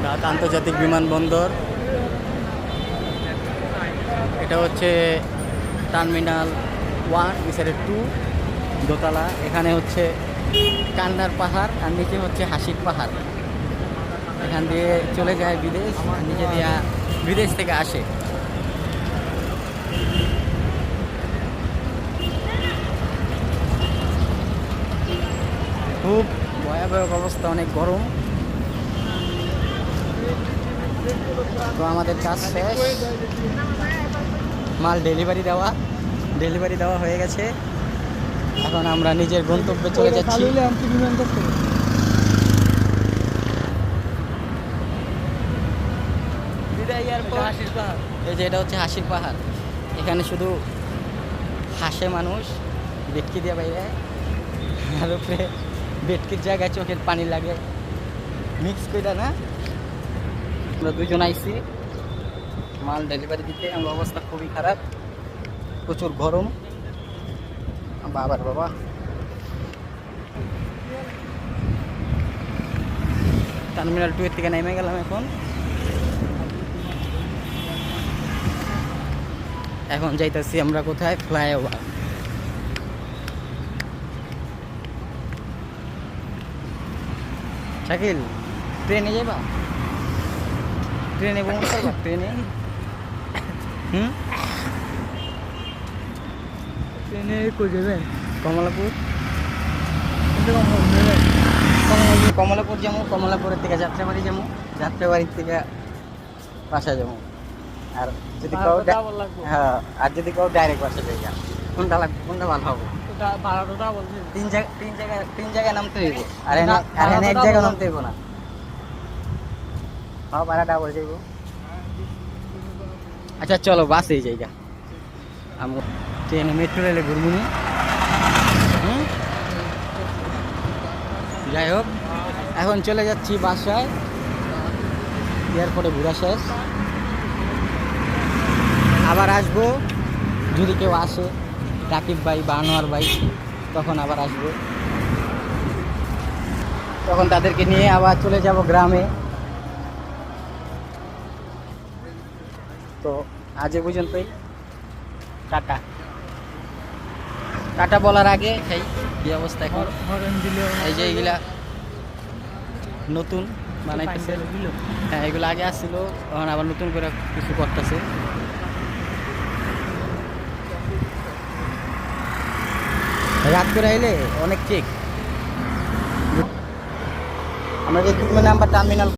রাত আন্তর্জাতিক বিমানবন্দর। এটা হচ্ছে টার্মিনাল 1, এছাড়া 2 দোতলা। এখানে হচ্ছে কান্নার পাহাড় আর নিচে হচ্ছে হাসির পাহাড়। এখান দিয়ে চলে যায় বিদেশ, নিচে দিয়ে বিদেশ থেকে আসে। খুব ভয়াবহ অবস্থা, অনেক গরম। তো আমাদের কাজ শেষ, মাল ডেলিভারি দেওয়া হয়ে গেছে। এখন আমরা নিজের গন্তব্যে চলে যাচ্ছি। এই যে এটা হচ্ছে হাসির পাহাড়। এখানে শুধু হাসে মানুষ, বেটকি দিয়ে বাইরে, আর উপরে বেটকির জায়গায় চোখের পানি লাগে মিক্স করে না। আমরা দুজন আইছি মাল ডেলিভারি দিতে। আমার অবস্থা খুবই খারাপ, প্রচুর গরম। বাবার বাবা, টার্মিনাল 2 এর থেকে নেমে গেলাম। এখন যাইতেছি আমরা কোথায়, ফ্লাইওভার। শাকিল, ট্রেনে যাবা? ট্রেনে ভ্রমণ করবা? ট্রেনে ট্রেনে কই যাবেন? কমলাপুর। কমলাপুর যাবো, কমলাপুরের থেকে যাত্রাবাড়ি যাবো, যাত্রাবাড়ির থেকে বাসা যাবো। আর যদি হ্যাঁ, আর যদি কেউ ডাইরেক্ট বাসা যাই, কোনটা লাগবে, কোনটা ভালো হবে? ভাড়াটা বলছি তিন জায়গায় নামতে হইব। আর এখানে এক জায়গায় নামতে হইব না। হ্যাঁ, ভাড়া ডাবল যাইব। আচ্ছা চলো বাসেই যাইগা। আমি ট্রেনে মেট্রো রেলে ঘুরবুনি। যাই হোক, এখন চলে যাচ্ছি বাসায়। এয়ারপোর্টে ঘোরা শেষ, আবার আসবো যদি কেউ আসে, রাকিব ভাই বা আনোয়ার ভাই, তখন আবার আসবো। তখন তাদেরকে নিয়ে আবার চলে যাব গ্রামে। তো আজ এ পর্যন্তই, টাটা। টাটা বলার আগে এই কি অবস্থা এখন, এই যে এইগুলা নতুন বানাইতেছে। হ্যাঁ, এগুলো আগে আসছিল, তখন আবার নতুন করে কিছু করতেছে। রাত করে আইলে অনেক চেক। আমরা যে নাম্বার টার্মিনাল